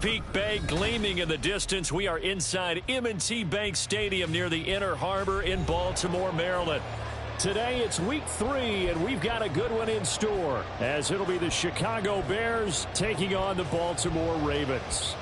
Peak Bay gleaming in the distance. We are inside M&T Bank Stadium near the Inner Harbor in Baltimore, Maryland. Today it's week 3, and we've got a good one in store, as it'll be the Chicago Bears taking on the Baltimore Ravens.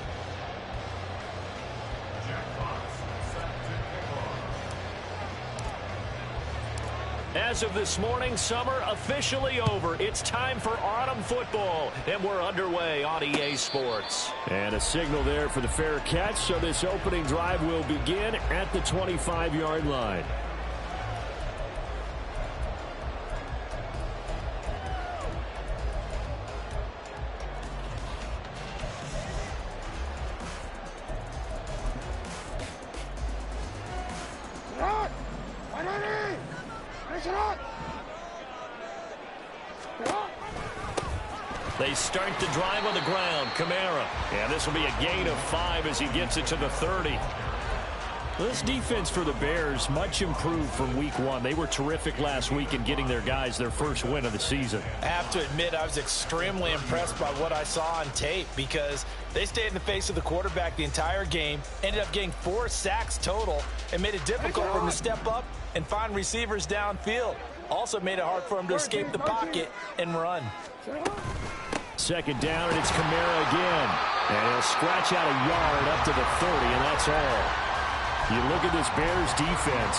As of this morning, summer officially over. It's time for autumn football, and we're underway on EA Sports. And a signal there for the fair catch, so this opening drive will begin at the 25-yard line. They start the drive on the ground. Kamara. And this will be a gain of 5 as he gets it to the 30. This defense for the Bears, much improved from week 1. They were terrific last week in getting their guys their first win of the season. I have to admit, I was extremely impressed by what I saw on tape because they stayed in the face of the quarterback the entire game, ended up getting 4 sacks total, and made it difficult for him to step up and find receivers downfield. Also made it hard for him to escape the pocket and run. Second down, and it's Kamara again. And he'll scratch out a yard up to the 30, and that's all. You look at this Bears defense.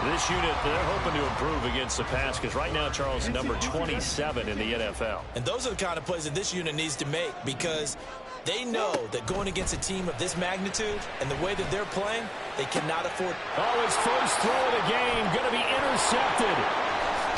This unit, they're hoping to improve against the pass because right now, Charles, number 27 in the NFL. And those are the kind of plays that this unit needs to make because they know that going against a team of this magnitude and the way that they're playing, they cannot afford. Oh, his first throw of the game going to be intercepted.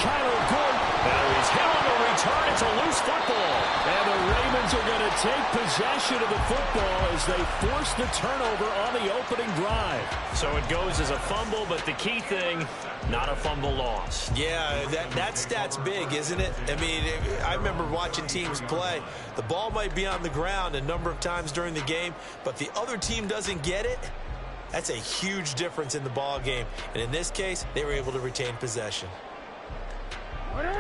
Kyler Gordon. Now he's hit on the return. It's a loose football. And the Ravens are going to take possession of the football as they force the turnover on the opening drive. So it goes as a fumble, but the key thing, not a fumble loss. Yeah, that stat's big, isn't it? I mean, I remember watching teams play. The ball might be on the ground a number of times during the game, but the other team doesn't get it. That's a huge difference in the ball game. And in this case, they were able to retain possession.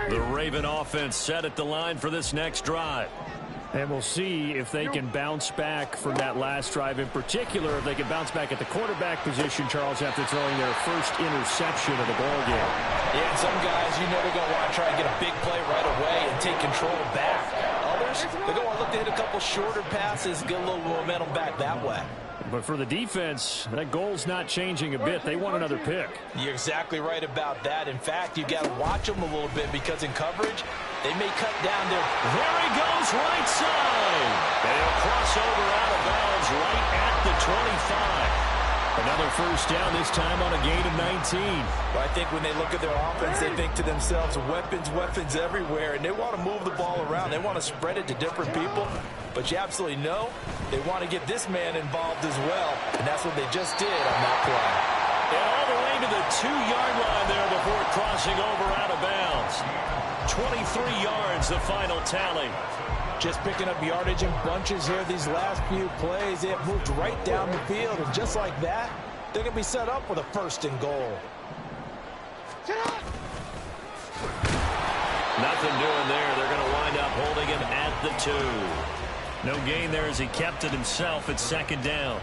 The Raven offense set at the line for this next drive. And we'll see if they can bounce back from that last drive in particular, if they can bounce back at the quarterback position, Charles, after throwing their first interception of the ball game. Yeah, and some guys, you know they're going to want to try and get a big play right away and take control back. Others, they're going to want to look to hit a couple shorter passes, get a little momentum back that way. But for the defense, that goal's not changing a bit. They want another pick. You're exactly right about that. In fact, you've got to watch them a little bit because in coverage, they may cut down there. There he goes, right side. And he'll cross over out of bounds right at the 25. Another first down, this time on a gain of 19. Well, I think when they look at their offense, they think to themselves, weapons everywhere, and they want to move the ball around. They want to spread it to different people, but you absolutely know they want to get this man involved as well, and that's what they just did on that play. And all the way to the 2-yard line there before crossing over out of bounds. 23 yards, the final tally. Just picking up yardage in bunches here these last few plays. They have moved right down the field, and just like that, they're going to be set up with a 1st and goal. Nothing doing there. They're going to wind up holding him at the 2. No gain there as he kept it himself at 2nd down.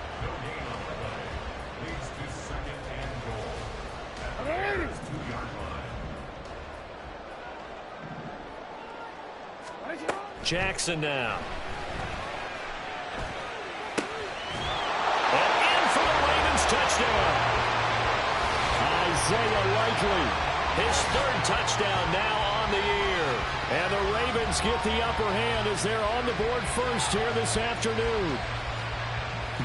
Jackson now. And in for the Ravens touchdown. Isaiah Likely, his 3rd touchdown now on the year. And the Ravens get the upper hand as they're on the board first here this afternoon.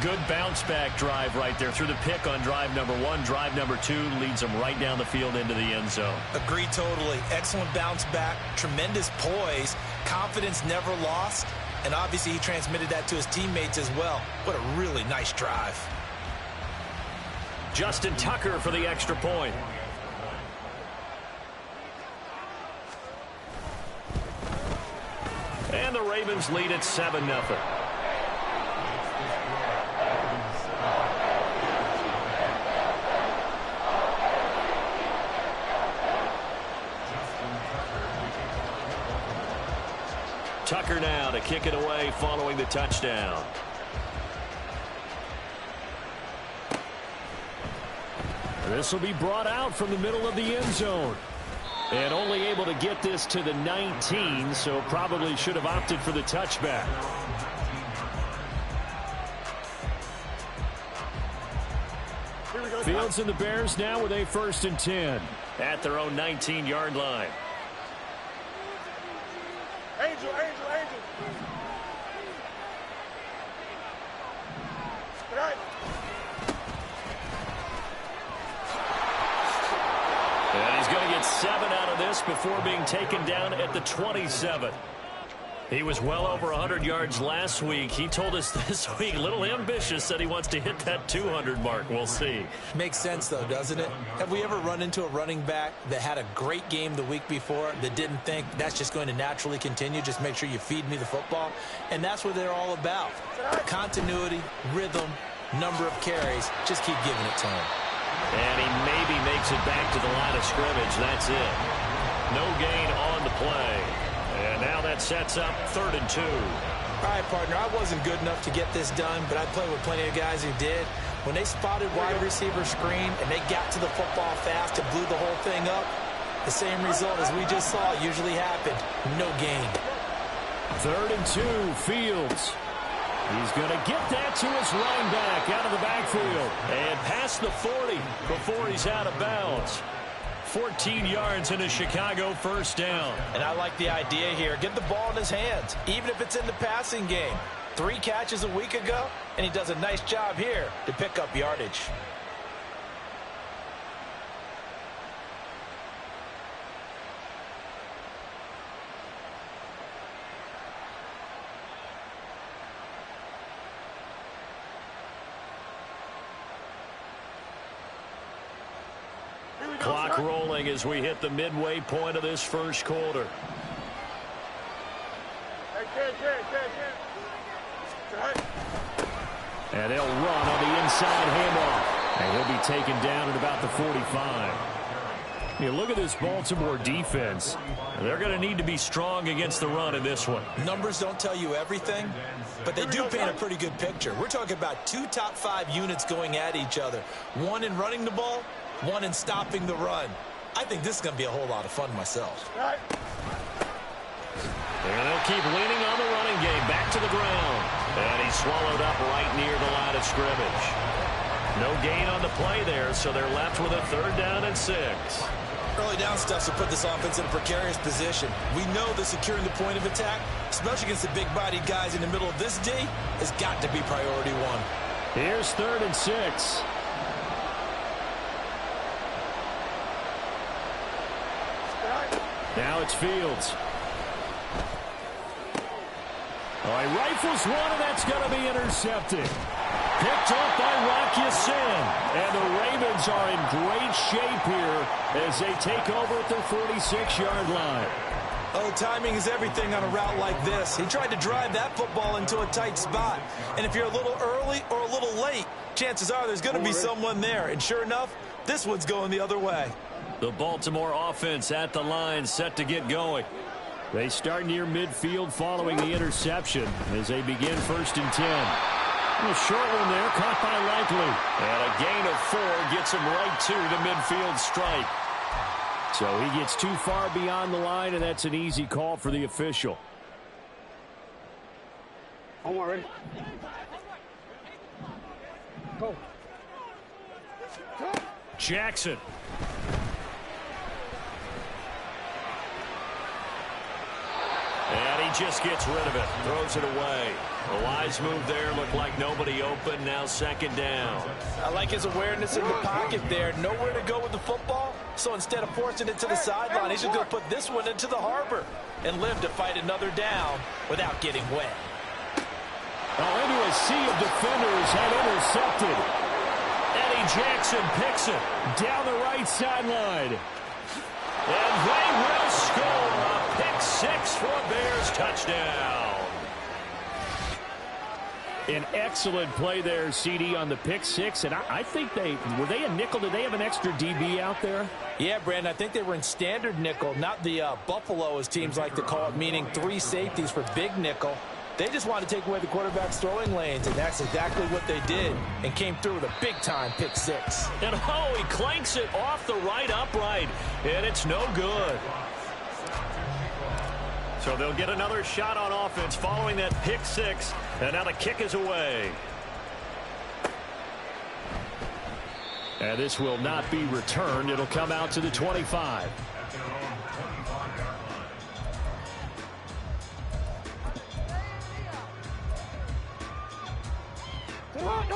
Good bounce-back drive right there through the pick on drive number 1. Drive number 2 leads them right down the field into the end zone. Agree totally. Excellent bounce back, tremendous poise, confidence never lost, and obviously he transmitted that to his teammates as well. What a really nice drive. Justin Tucker for the extra point. And the Ravens lead at 7-0. Tucker now to kick it away following the touchdown. This will be brought out from the middle of the end zone. And only able to get this to the 19, so probably should have opted for the touchback. Fields and the Bears now with a 1st and 10 at their own 19-yard line. Angel. Right. And he's going to get 7 out of this before being taken down at the 27. He was well over 100 yards last week. He told us this week, a little ambitious, said he wants to hit that 200 mark. We'll see. Makes sense, though, doesn't it? Have we ever run into a running back that had a great game the week before that didn't think that's just going to naturally continue? Just make sure you feed me the football. And that's what they're all about. Continuity, rhythm, number of carries. Just keep giving it to him. And he maybe makes it back to the line of scrimmage. That's it. No gain on the play. And now that sets up 3rd and 2. All right, partner, I wasn't good enough to get this done, but I played with plenty of guys who did. When they spotted wide receiver screen and they got to the football fast and blew the whole thing up, the same result as we just saw usually happened. No gain. 3rd and 2, Fields. He's going to get that to his running back out of the backfield. And past the 40 before he's out of bounds. 14 yards in a Chicago 1st down. And I like the idea here. Get the ball in his hands, even if it's in the passing game. 3 catches a week ago, and he does a nice job here to pick up yardage. Clock rolling as we hit the midway point of this 1st quarter. And they'll run on the inside handoff. And he'll be taken down at about the 45. You look at this Baltimore defense. They're going to need to be strong against the run in this one. Numbers don't tell you everything, but they do paint a pretty good picture. We're talking about 2 top 5 units going at each other. One in running the ball, one in stopping the run. I think this is going to be a whole lot of fun myself. And they'll keep leaning on the running game. Back to the ground. And he's swallowed up right near the line of scrimmage. No gain on the play there, so they're left with a 3rd down and 6. Early down stuff to put this offense in a precarious position. We know that securing the point of attack, especially against the big-bodied guys in the middle of this D, has got to be priority 1. Here's 3rd and 6. Now it's Fields. Oh, he rifles one, and that's going to be intercepted. Picked up by Rocky Sin. And the Ravens are in great shape here as they take over at their 46-yard line. Oh, timing is everything on a route like this. He tried to drive that football into a tight spot. And if you're a little early or a little late, chances are there's going to be someone there. And sure enough, this one's going the other way. The Baltimore offense at the line, set to get going. They start near midfield following the interception as they begin 1st and 10. A short one there, caught by Likely. And a gain of 4 gets him right to the midfield strike. So he gets too far beyond the line, and that's an easy call for the official. Omar, ready? Go. Jackson. And he just gets rid of it, throws it away. A wise move there, looked like nobody open, now 2nd down. I like his awareness in the pocket there. Nowhere to go with the football, so instead of forcing it to the sideline, he's just going to put this one into the harbor and live to fight another down without getting wet. Oh, into a sea of defenders, had intercepted. Eddie Jackson picks it down the right sideline. And they will score a pick 6 for a Bears touchdown. An excellent play there, CD, on the pick 6. And I think were they a nickel? Did they have an extra DB out there? Yeah, Brandon, I think they were in standard nickel, not the Buffalo, as teams like to call it, meaning 3 safeties for big nickel. They just wanted to take away the quarterback's throwing lanes, and that's exactly what they did, and came through with a big-time pick six. And oh, he clanks it off the right upright, and it's no good. So they'll get another shot on offense following that pick six, and now the kick is away. And this will not be returned. It'll come out to the 25.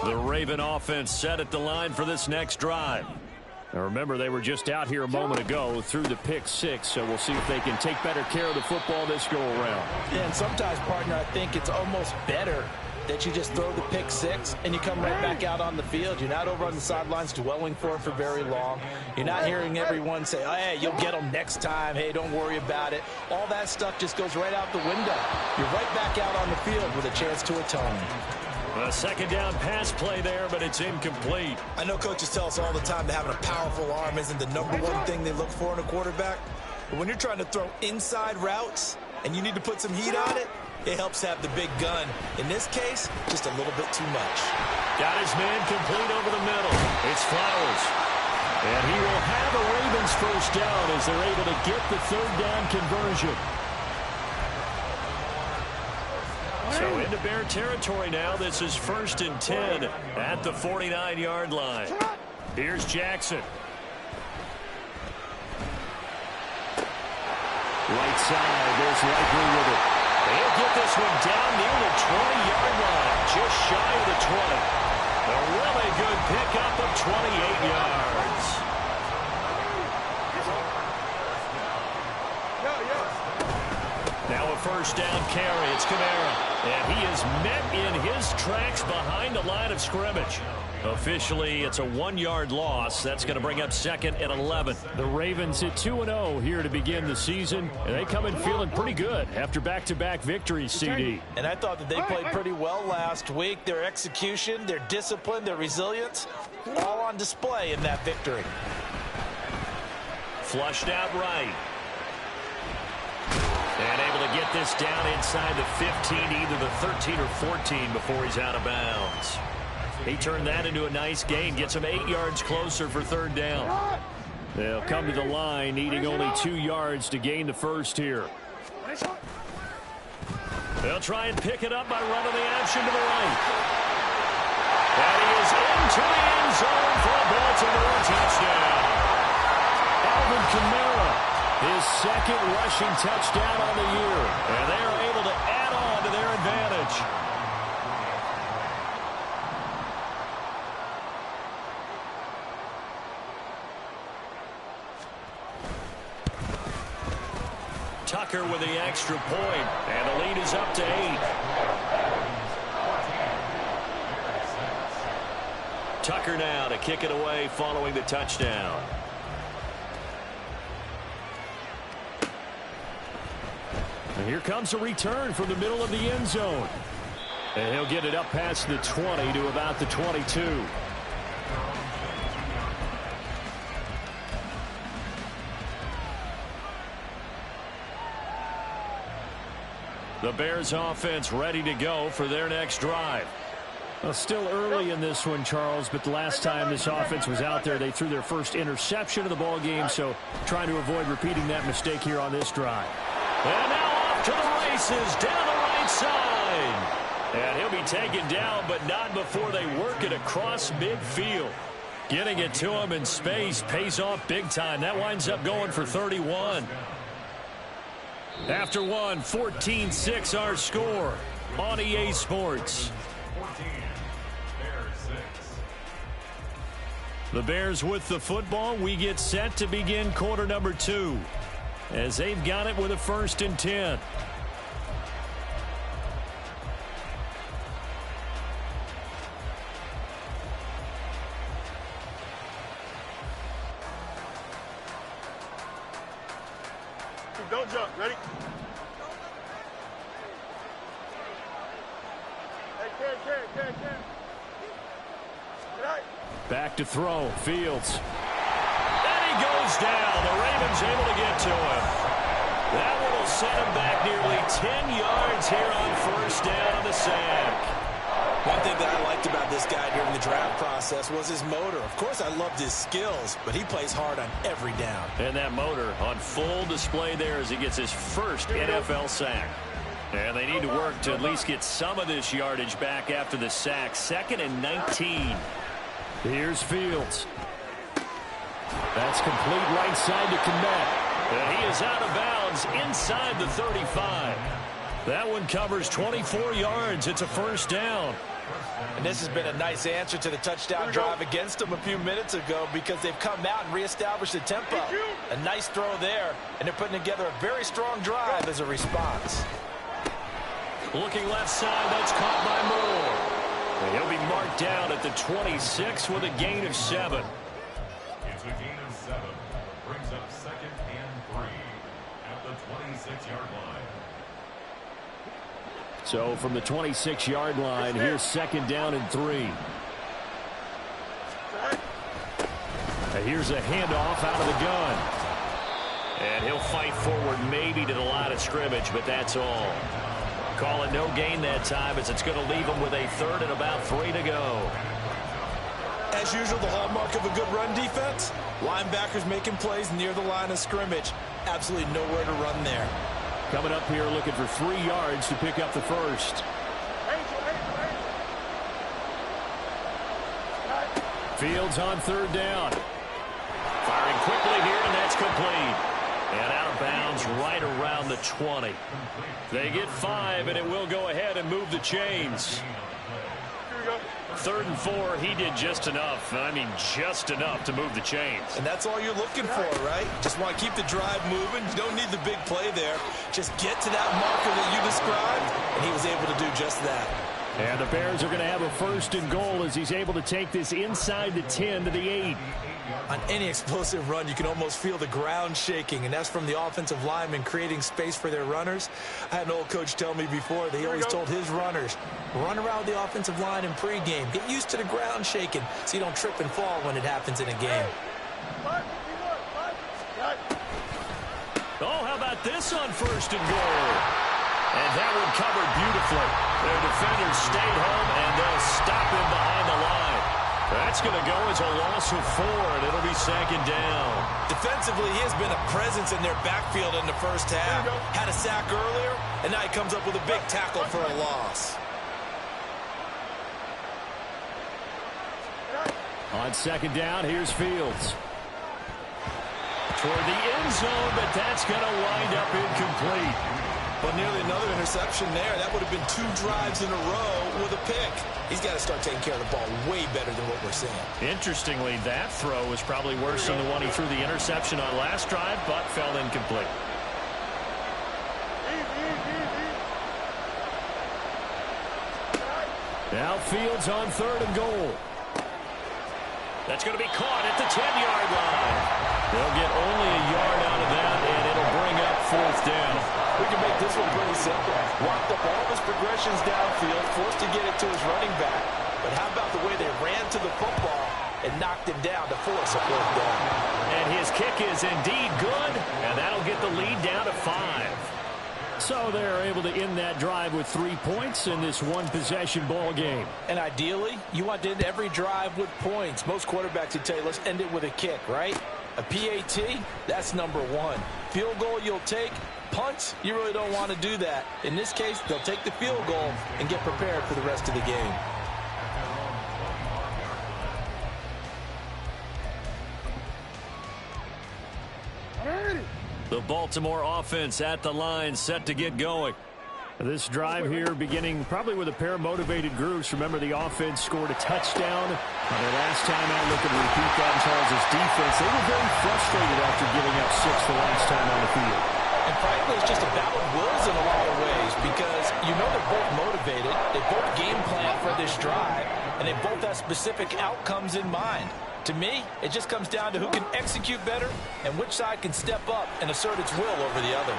The Raven offense set at the line for this next drive. Now remember, they were just out here a moment ago through the pick six, so we'll see if they can take better care of the football this go-around. Yeah, and sometimes, partner, I think it's almost better that you just throw the pick six and you come right back out on the field. You're not over on the sidelines dwelling for it for very long. You're not hearing everyone say, oh, hey, you'll get them next time. Hey, don't worry about it. All that stuff just goes right out the window. You're right back out on the field with a chance to atone. A second down pass play there, but it's incomplete. I know coaches tell us all the time that having a powerful arm isn't the number one thing they look for in a quarterback. But when you're trying to throw inside routes and you need to put some heat on it, it helps have the big gun. In this case, just a little bit too much. Got his man complete over the middle. It's Flowers. And he will have a Ravens first down as they're able to get the third down conversion. So into Bear territory now. This is 1st and 10 at the 49-yard line. Here's Jackson. Right side, there's Likely with it. They'll get this one down near the 20-yard line, just shy of the 20. A really good pickup of 28 yards. Now a first down carry. It's Kamara. And he is met in his tracks behind the line of scrimmage. Officially, it's a 1-yard loss. That's going to bring up 2nd and 11. The Ravens hit 2-0 here to begin the season, and they come in feeling pretty good after back-to-back victories, CD. And I thought that they played pretty well last week. Their execution, their discipline, their resilience, all on display in that victory. Flushed out right. And able to get this down inside the 15, either the 13 or 14 before he's out of bounds. He turned that into a nice gain, gets him 8 yards closer for third down. They'll come to the line, needing only 2 yards to gain the first here. They'll try and pick it up by running the option to the right. And he is into the end zone for a Baltimore touchdown. Alvin Kamara, his second rushing touchdown on the year. And they are able to add on to their advantage. Tucker with the extra point, and the lead is up to 8. Tucker now to kick it away following the touchdown. And here comes a return from the middle of the end zone. And he'll get it up past the 20 to about the 22. The Bears offense ready to go for their next drive. Well, still early in this one, Charles, but the last time this offense was out there, they threw their first interception of the ball game, so trying to avoid repeating that mistake here on this drive. And now off to the races down the right side. And he'll be taken down, but not before they work it across midfield. Getting it to him in space pays off big time. That winds up going for 31. After one, 14-6 our score on EA Sports. The Bears with the football. We get set to begin quarter number 2 as they've got it with a 1st and 10. Don't jump. Ready? Hey, Ken. Back to throw. Fields. And he goes down. The Ravens able to get to him. That one will send him back nearly 10 yards here on first down on the sack. One thing that I liked about this guy during the draft process was his motor. Of course, I loved his skills, but he plays hard on every down. And that motor on full display there as he gets his first NFL sack. And they need to work to at least get some of this yardage back after the sack. 2nd and 19. Here's Fields. That's complete right side to Kmet. And he is out of bounds inside the 35. That one covers 24 yards. It's a first down. And this has been a nice answer to the touchdown drive against them a few minutes ago because they've come out and reestablished the tempo. A nice throw there, and they're putting together a very strong drive as a response. Looking left side, that's caught by Moore. And he'll be marked down at the 26 with a gain of 7. It's a gain of 7. Brings up 2nd and 3 at the 26-yard line. So from the 26-yard line, here's 2nd down and 3. And here's a handoff out of the gun. And he'll fight forward maybe to the line of scrimmage, but that's all. Call it no gain that time as it's going to leave him with a 3rd and about 3 to go. As usual, the hallmark of a good run defense, linebackers making plays near the line of scrimmage. Absolutely nowhere to run there. Coming up here looking for 3 yards to pick up the first. Fields on 3rd down. Firing quickly here, and that's complete. And out of bounds right around the 20. They get 5, and it will go ahead and move the chains. 3rd and 4, he did just enough. I mean, just enough to move the chains. And that's all you're looking for, right? Just want to keep the drive moving. You don't need the big play there. Just get to that marker that you described, and he was able to do just that. And the Bears are going to have a 1st and goal as he's able to take this inside the 10 to the 8. On any explosive run, you can almost feel the ground shaking, and that's from the offensive linemen creating space for their runners. I had an old coach tell me before, he always told his runners, run around the offensive line in pregame. Get used to the ground shaking so you don't trip and fall when it happens in a game. Oh, how about this on 1st and goal? And that one covered beautifully. Their defenders stayed home, and they'll stop him behind the line. That's going to go as a loss of 4, and it'll be 2nd down. Defensively, he has been a presence in their backfield in the first half. Had a sack earlier, and now he comes up with a big tackle for a loss. On 2nd down, here's Fields. Toward the end zone, but that's going to wind up incomplete. But nearly another interception there. That would have been 2 drives in a row with a pick. He's got to start taking care of the ball way better than what we're seeing. Interestingly, that throw was probably worse than the one he threw the interception on last drive, but fell incomplete. Now Fields on 3rd and goal. That's going to be caught at the 10-yard line. They'll get only a yard out of that, and it'll bring up 4th down. We can make this one pretty simple. Locked up all of his progressions downfield, forced to get it to his running back. But how about the way they ran to the football and knocked him down to force a 4th down? And his kick is indeed good, and that'll get the lead down to 5. So they're able to end that drive with 3 points in this one-possession ball game. And ideally, you want to end every drive with points. Most quarterbacks would tell you, let's end it with a kick, right? A PAT, that's number 1. Field goal you'll take. Punts, you really don't want to do that. In this case, they'll take the field goal and get prepared for the rest of the game. The Baltimore offense at the line, set to get going. This drive here beginning probably with a pair of motivated groups. Remember, the offense scored a touchdown. Their last time out, looking to repeat that in Charles' defense. They were very frustrated after giving up 6 the last time on the field. And frankly, it's just a battle of wills in a lot of ways because you know they're both motivated. They both game plan for this drive, and they both have specific outcomes in mind. To me, it just comes down to who can execute better and which side can step up and assert its will over the other.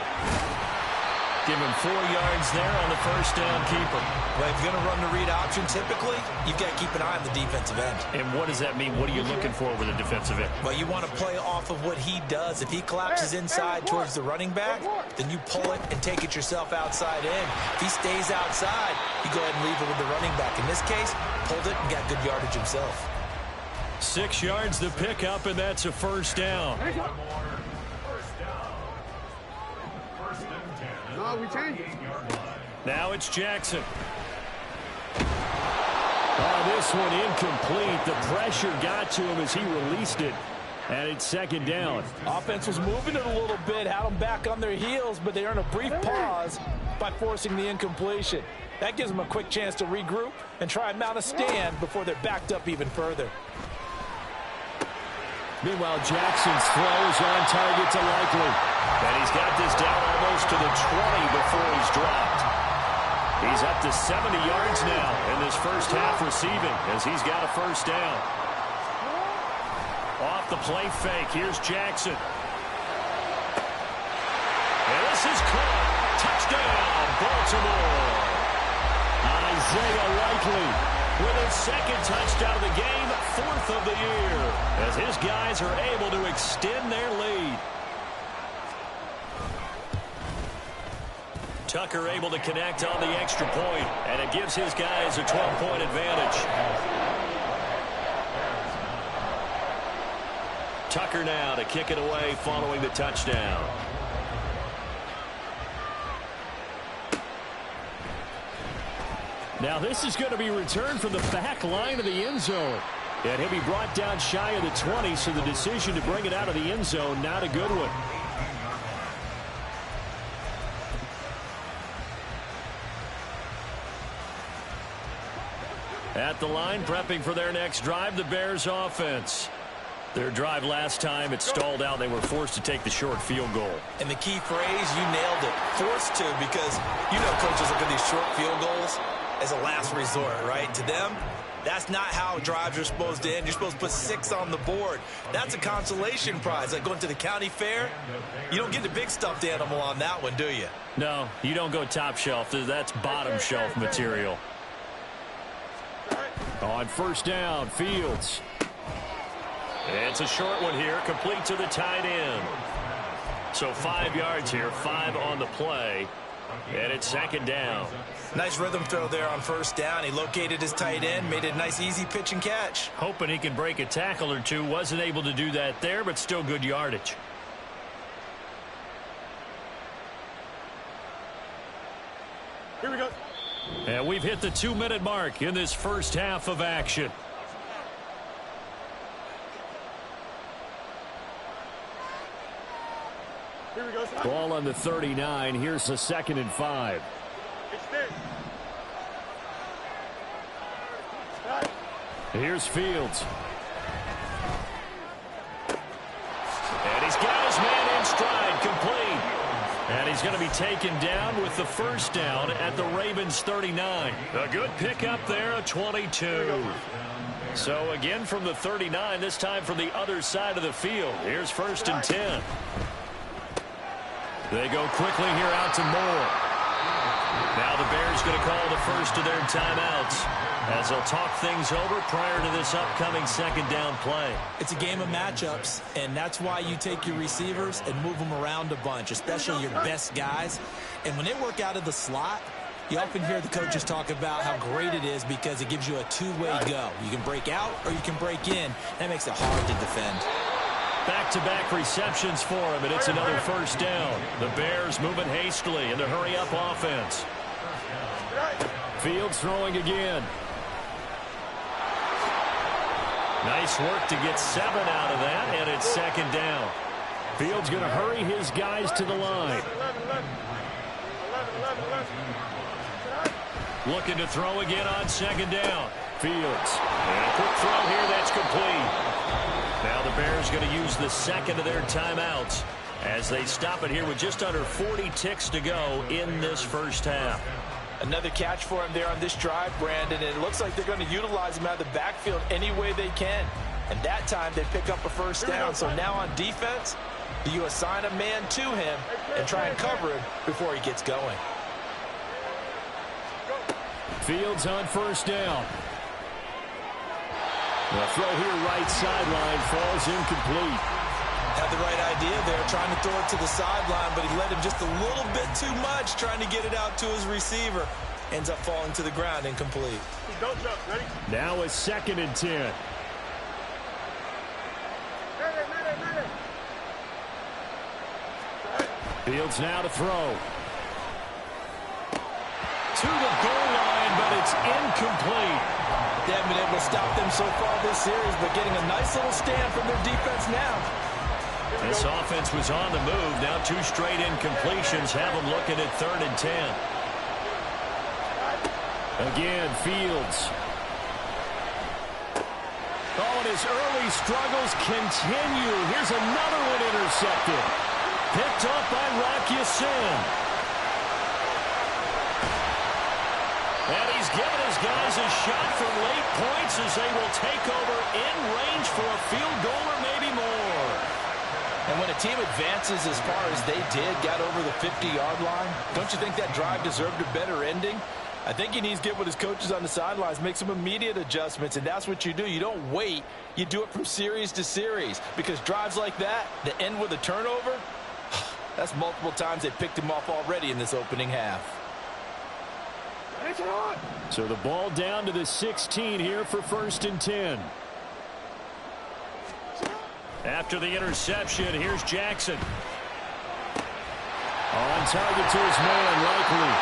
Give him 4 yards there on the first down keeper. Well, if you're going to run the read option, typically, you've got to keep an eye on the defensive end. And what does that mean? What are you looking for with a defensive end? Well, you want to play off of what he does. If he collapses inside towards the running back, then you pull it and take it yourself outside in. If he stays outside, you go ahead and leave it with the running back. In this case, pulled it and got good yardage himself. 6 yards the pickup, and that's a first down. No, we changed. Now it's Jackson. Oh, this one incomplete. The pressure got to him as he released it. And it's second down. Offense was moving it a little bit, had them back on their heels, but they earned a brief pause by forcing the incompletion. That gives them a quick chance to regroup and try and mount a stand before they're backed up even further. Meanwhile, Jackson's throws on target to Likely. And he's got this down almost to the 20 before he's dropped. He's up to 70 yards now in this first half receiving as he's got a first down. Off the play fake, here's Jackson. And this is caught. Touchdown, Baltimore. Isaiah Likely with his second touchdown of the game, 4th of the year, as his guys are able to extend their lead. Tucker able to connect on the extra point, and it gives his guys a 12-point advantage. Tucker now to kick it away following the touchdown. Now this is going to be returned from the back line of the end zone. And he'll be brought down shy of the 20, so the decision to bring it out of the end zone, not a good one. At the line, prepping for their next drive, the Bears offense. Their drive last time, it stalled out. They were forced to take the short field goal. And the key phrase, you nailed it, forced to, because you know coaches look at these short field goals as a last resort, right? To them, that's not how drives are supposed to end. You're supposed to put 6 on the board. That's a consolation prize. Like going to the county fair, you don't get the big stuffed animal on that one, do you? No, you don't go top shelf. That's bottom shelf material. On first down, Fields. It's a short one here, complete to the tight end. So 5 yards here, 5 on the play, and it's second down. Nice rhythm throw there on first down. He located his tight end, made it a nice easy pitch and catch. Hoping he can break a tackle or two. Wasn't able to do that there, but still good yardage. Here we go. And we've hit the 2-minute mark in this first half of action. Here we go. Ball on the 39. Here's the 2nd and 5. Extend. Here's Fields. And he's got his man in stride, complete. And he's going to be taken down with the first down at the Ravens 39. A good pickup there, a 22. So again from the 39, this time from the other side of the field. Here's 1st and 10. They go quickly here out to Moore. Now the Bears going to call the first of their timeouts as they'll talk things over prior to this upcoming second down play. It's a game of matchups, and that's why you take your receivers and move them around a bunch, especially your best guys. And when they work out of the slot, you often hear the coaches talk about how great it is because it gives you a two-way go. You can break out or you can break in. That makes it hard to defend. Back-to-back receptions for him, and it's another first down. The Bears moving hastily in the hurry-up offense. Fields throwing again. Nice work to get 7 out of that, and it's second down. Fields going to hurry his guys to the line. Looking to throw again on second down. Fields. And a quick throw here, that's complete. Now the Bears going to use the second of their timeouts as they stop it here with just under 40 ticks to go in this first half. Another catch for him there on this drive, Brandon, and it looks like they're going to utilize him out of the backfield any way they can. And that time they pick up a first down. So now on defense, You assign a man to him and try and cover him before he gets going. Fields on first down. The throw here right sideline falls incomplete. Had the right idea there, trying to throw it to the sideline, but he led him just a little bit too much, trying to get it out to his receiver. Ends up falling to the ground, incomplete. Don't jump. Ready? Now a 2nd and 10. Fields now to throw. To the goal line, but it's incomplete. They haven't been able to stop them so far this series, but getting a nice little stand from their defense now. This offense was on the move. Now 2 straight incompletions have them looking at 3rd and 10. Again, Fields. Oh, and his early struggles continue. Here's another one intercepted. Picked up by Rocky Sin. And he's given his guys a shot for late points as they will take over in range for a field goal or maybe more. And when a team advances as far as they did, got over the 50-yard line, don't you think that drive deserved a better ending? I think he needs to get with his coaches on the sidelines, make some immediate adjustments, and that's what you do. You don't wait. You do it from series to series, because drives like that end with a turnover, that's multiple times they picked him off already in this opening half. So the ball down to the 16 here for 1st and 10. After the interception, here's Jackson. On target to his man, likely.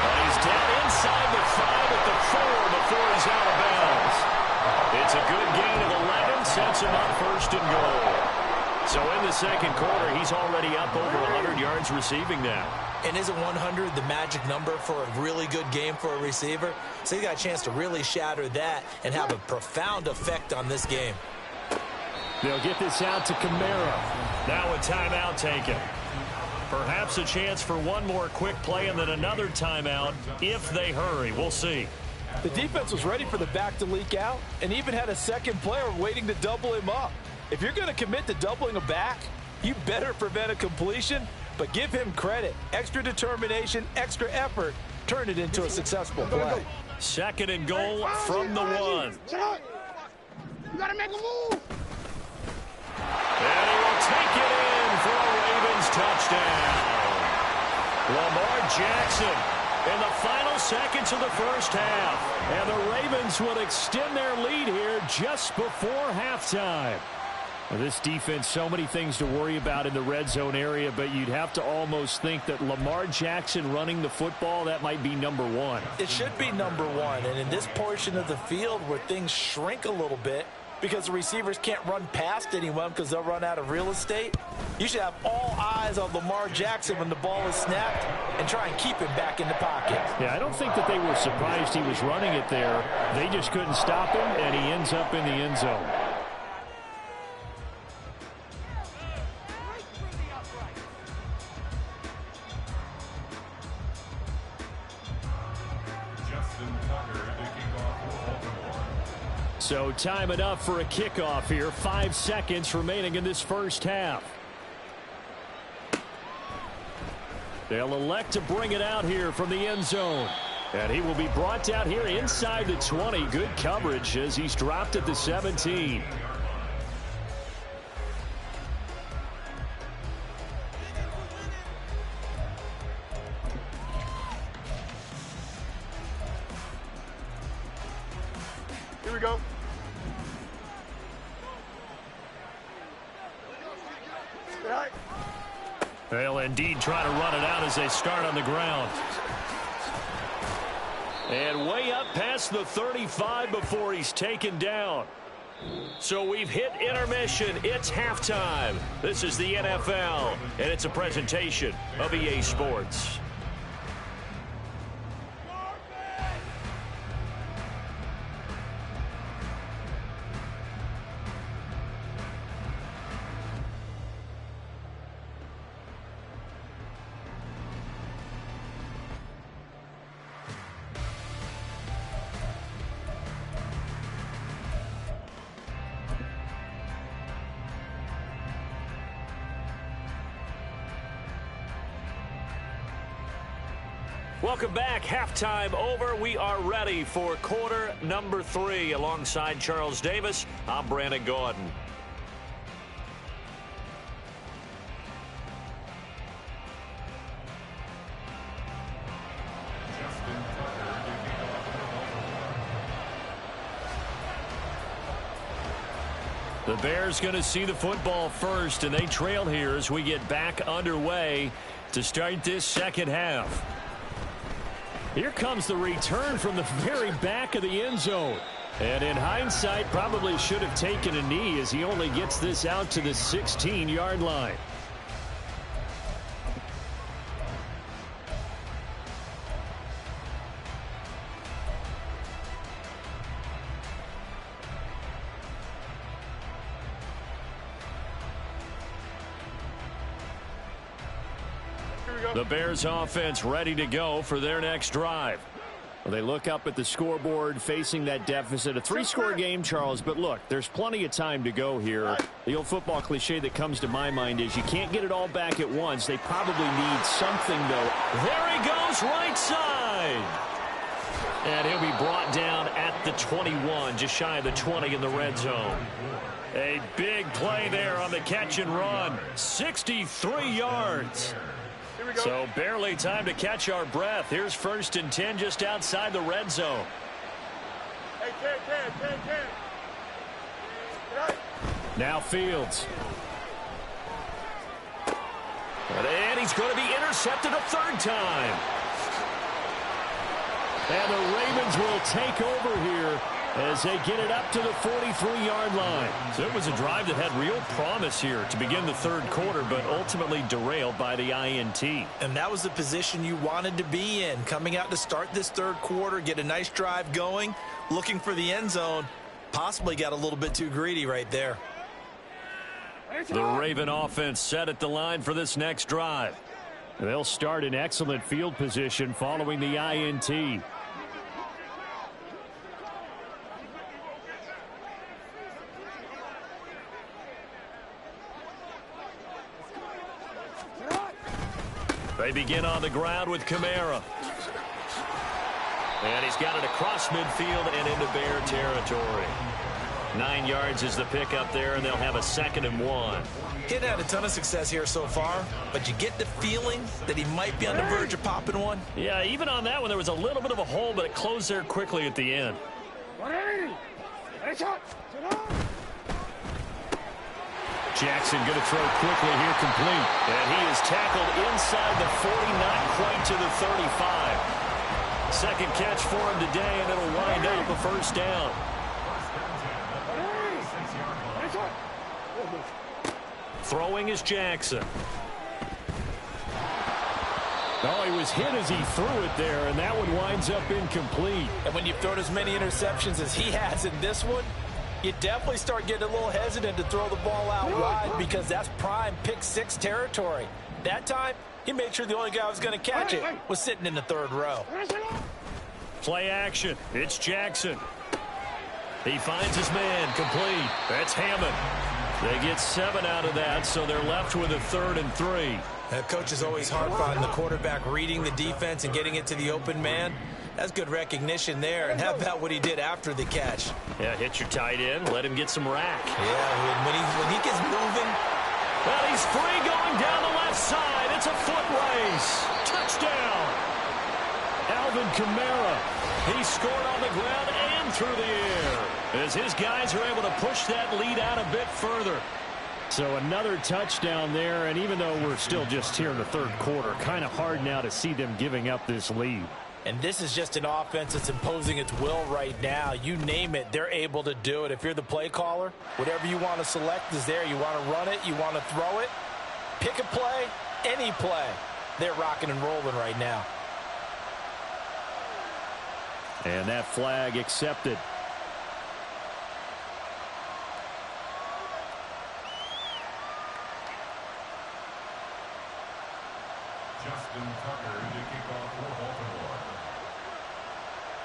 And he's down inside the 5 at the 4 before he's out of bounds. It's a good gain of 11, sets him up 1st and goal. So in the 2nd quarter, he's already up over 100 yards receiving now. And isn't 100 the magic number for a really good game for a receiver? So he got a chance to really shatter that and have a profound effect on this game. They'll get this out to Kamara. Now a timeout taken. Perhaps a chance for one more quick play and then another timeout if they hurry. We'll see. The defense was ready for the back to leak out and even had a second player waiting to double him up. If you're going to commit to doubling a back, you better prevent a completion, but give him credit. Extra determination, extra effort, turned it into a successful play. 2nd and goal from the 1. You got to make a move. And he will take it in for a Ravens touchdown. Lamar Jackson in the final seconds of the 1st half. And the Ravens will extend their lead here just before halftime. This defense, so many things to worry about in the red zone area, but you'd have to almost think that Lamar Jackson running the football, that might be number 1. It should be number 1, and in this portion of the field where things shrink a little bit because the receivers can't run past anyone because they'll run out of real estate, you should have all eyes on Lamar Jackson when the ball is snapped and try and keep him back in the pocket. Yeah, I don't think that they were surprised he was running it there. They just couldn't stop him, and he ends up in the end zone. So time enough for a kickoff here. 5 seconds remaining in this 1st half. They'll elect to bring it out here from the end zone. And he will be brought down here inside the 20. Good coverage as he's dropped at the 17. Here we go. They'll indeed try to run it out as they start on the ground. And way up past the 35 before he's taken down. So we've hit intermission. It's halftime. This is the NFL, and it's a presentation of EA Sports. Welcome back. Halftime over. We are ready for quarter number 3. Alongside Charles Davis, I'm Brandon Gordon. The Bears going to see the football first, and they trail here as we get back underway to start this second half. Here comes the return from the very back of the end zone. And in hindsight, probably should have taken a knee as he only gets this out to the 16-yard line. The Bears offense ready to go for their next drive. Well, they look up at the scoreboard facing that deficit. A 3-score game, Charles, but look, there's plenty of time to go here. The old football cliche that comes to my mind is you can't get it all back at once. They probably need something, though. There he goes, right side. And he'll be brought down at the 21, just shy of the 20 in the red zone. A big play there on the catch and run. 63 yards. So barely time to catch our breath. Here's 1st and 10 just outside the red zone. Hey, Ken. Now Fields. And he's going to be intercepted a 3rd time. And the Ravens will take over here as they get it up to the 43-yard line. So it was a drive that had real promise here to begin the 3rd quarter, but ultimately derailed by the INT. And that was the position you wanted to be in. Coming out to start this 3rd quarter, get a nice drive going, looking for the end zone. Possibly got a little bit too greedy right there. The Raven offense set at the line for this next drive. They'll start in excellent field position following the INT. They begin on the ground with Kamara. And he's got it across midfield and into Bear territory. 9 yards is the pickup there, and they'll have a 2nd and 1. He hadn't had a ton of success here so far, but you get the feeling that he might be on the verge of popping one. Yeah, even on that one, there was a little bit of a hole, but it closed there quickly at the end. Jackson going to throw quickly here, complete. And he is tackled inside the 40, not quite to the 35. 2nd catch for him today, and it'll wind up a 1st down. Throwing is Jackson. Oh, he was hit as he threw it there, and that one winds up incomplete. And when you've thrown as many interceptions as he has in this one, you definitely start getting a little hesitant to throw the ball out wide because that's prime pick 6 territory. That time, he made sure the only guy who was going to catch it was sitting in the 3rd row. Play action. It's Jackson. He finds his man, complete. That's Hammond. They get 7 out of that, so they're left with a 3rd and 3. Coach is always hard on the quarterback reading the defense and getting it to the open man. That's good recognition there. And how about what he did after the catch? Yeah, hit your tight end. Let him get some rack. Yeah, when he gets moving. Well, he's free going down the left side. It's a foot race. Touchdown. Alvin Kamara. He scored on the ground and through the air as his guys are able to push that lead out a bit further. So another touchdown there, and even though we're still just here in the 3rd quarter, kind of hard now to see them giving up this lead. And this is just an offense that's imposing its will right now. You name it, they're able to do it. If you're the play caller, whatever you want to select is there. You want to run it, you want to throw it, pick a play, any play. They're rocking and rolling right now. And that flag accepted.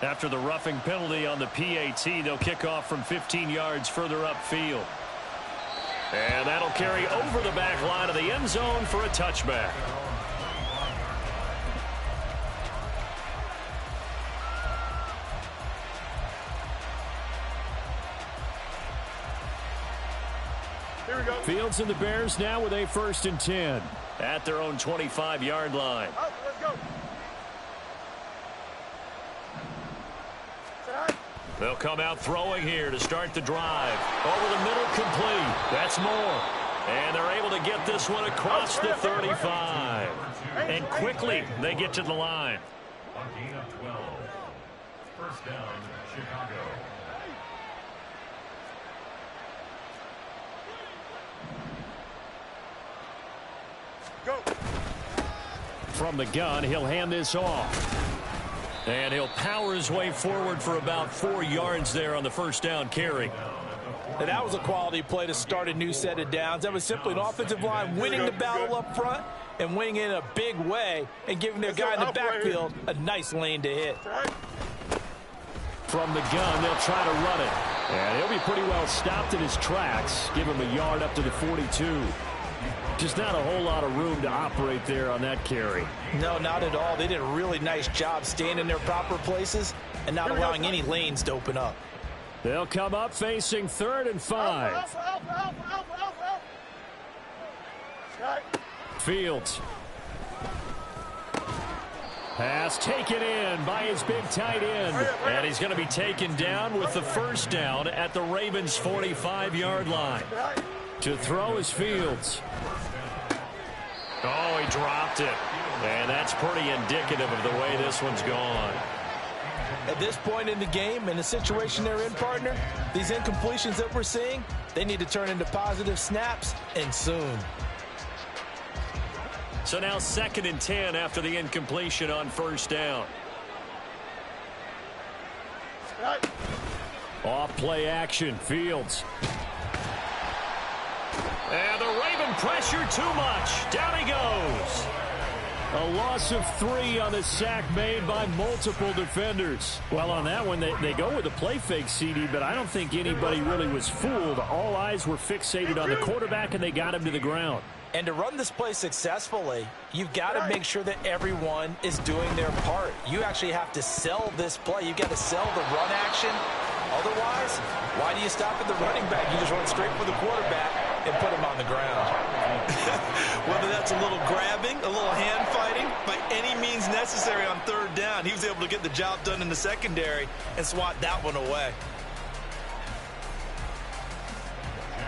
After the roughing penalty on the PAT, they'll kick off from 15 yards further upfield. And that'll carry over the back line of the end zone for a touchback. Here we go. Fields and the Bears now with a 1st and 10 at their own 25-yard line. Up, let's go. They'll come out throwing here to start the drive. Over the middle, complete. That's more. And they're able to get this one across the 35. And quickly, they get to the line. A gain of 12. First down, Chicago. Go. From the gun, he'll hand this off. And he'll power his way forward for about 4 yards there on the 1st down carry. And that was a quality play to start a new set of downs. That was simply an offensive line winning the battle up front and winning in a big way and giving their guy in the backfield a nice lane to hit. From the gun, they'll try to run it. And he'll be pretty well stopped in his tracks. Give him a yard up to the 42. Just not a whole lot of room to operate there on that carry. No, not at all. They did a really nice job staying in their proper places and not allowing any lanes to open up. They'll come up facing 3rd and 5. Fields. Pass taken in by his big tight end. And he's going to be taken down with the 1st down at the Ravens' 45-yard line. To throw is Fields. Oh, he dropped it. And that's pretty indicative of the way this one's gone. At this point in the game, in the situation they're in, partner, these incompletions that we're seeing, they need to turn into positive snaps, and soon. So now 2nd and 10 after the incompletion on 1st down. Off play action, Fields. And the Raven pressure too much. Down he goes. A loss of 3 on the sack made by multiple defenders. Well, on that one, they go with a play fake, CD, but I don't think anybody really was fooled. All eyes were fixated on the quarterback, and they got him to the ground. And to run this play successfully, you've got to make sure that everyone is doing their part. You actually have to sell this play. You've got to sell the run action. Otherwise, why do you stop at the running back? You just run straight for the quarterback and put him on the ground. Whether that's a little grabbing, a little hand fighting, by any means necessary on 3rd down, he was able to get the job done in the secondary and swat that one away.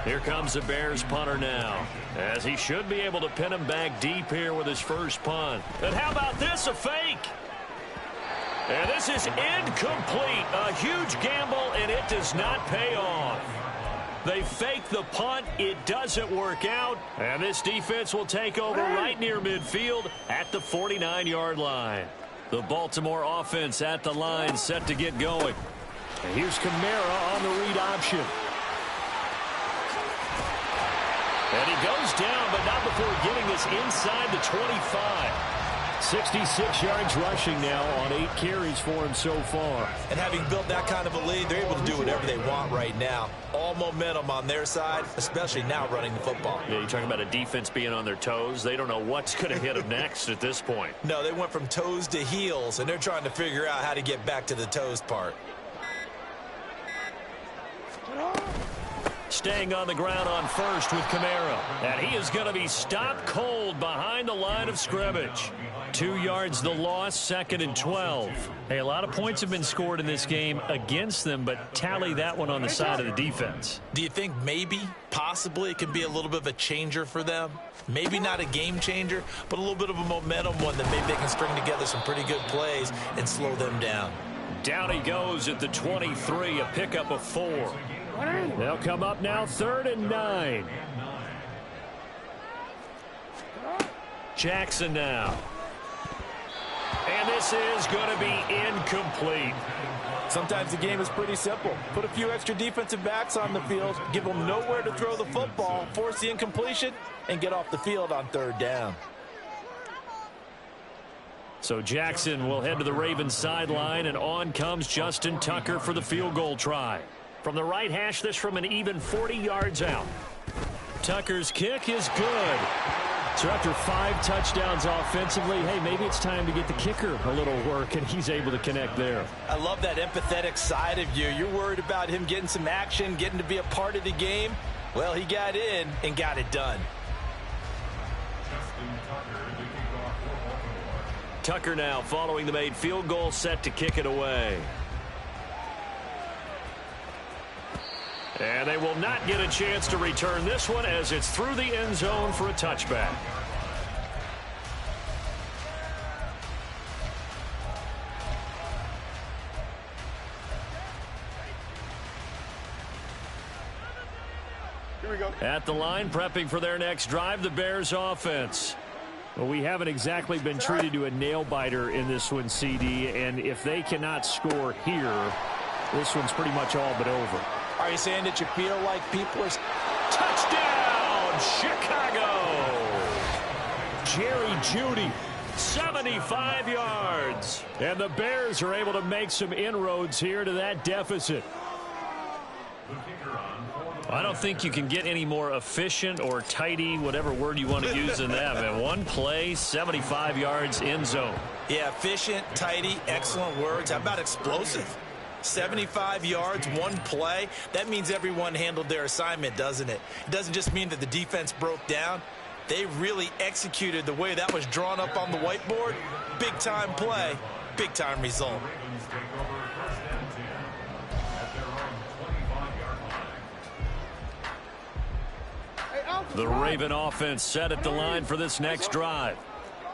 Here comes the Bears punter now, as he should be able to pin him back deep here with his first punt. And how about this, a fake? And this is incomplete. A huge gamble, and it does not pay off. They fake the punt. It doesn't work out. And this defense will take over right near midfield at the 49-yard line. The Baltimore offense at the line, set to get going. And here's Kamara on the read option. And he goes down, but not before getting this inside the 25. 66 yards rushing now on 8 carries for him so far. And having built that kind of a lead, they're able to do whatever they want right now. All momentum on their side, especially now running the football. Yeah, you're talking about a defense being on their toes. They don't know what's going to hit them next at this point. No, they went from toes to heels, and they're trying to figure out how to get back to the toes part. Staying on the ground on first with Kamara. And he is going to be stopped cold behind the line of scrimmage. 2 yards the loss, 2nd and 12. Hey, a lot of points have been scored in this game against them, but tally that one on the side of the defense. Do you think maybe, possibly, it can be a little bit of a changer for them? Maybe not a game changer, but a little bit of a momentum one that maybe they can string together some pretty good plays and slow them down. Down he goes at the 23, a pickup of 4. They'll come up now 3rd and 9. Jackson now. And this is going to be incomplete. Sometimes the game is pretty simple. Put a few extra defensive backs on the field, give them nowhere to throw the football, force the incompletion, and get off the field on 3rd down. So Jackson will head to the Ravens sideline, and on comes Justin Tucker for the field goal try. From the right hash, this from an even 40 yards out. Tucker's kick is good. So after 5 touchdowns offensively, hey, maybe it's time to get the kicker a little work, and he's able to connect there. I love that empathetic side of you. You're worried about him getting some action, getting to be a part of the game. Well, he got in and got it done. Tucker now following the made field goal, set to kick it away. And they will not get a chance to return this one as it's through the end zone for a touchback. Here we go. At the line, prepping for their next drive, the Bears offense. Well, we haven't exactly been treated to a nail-biter in this one, CD, and if they cannot score here, this one's pretty much all but over. Are you saying that you feel like people are... Touchdown, Chicago! Jerry Jeudy, 75 yards. And the Bears are able to make some inroads here to that deficit. I don't think you can get any more efficient or tidy, whatever word you want to use in that. Man, one play, 75 yards, end zone. Yeah, efficient, tidy, excellent words. How about explosive? 75 yards, one play. That means everyone handled their assignment, doesn't it? It doesn't just mean that the defense broke down. They really executed the way that was drawn up on the whiteboard. Big-time play, big-time result. The Raven offense set at the line for this next drive.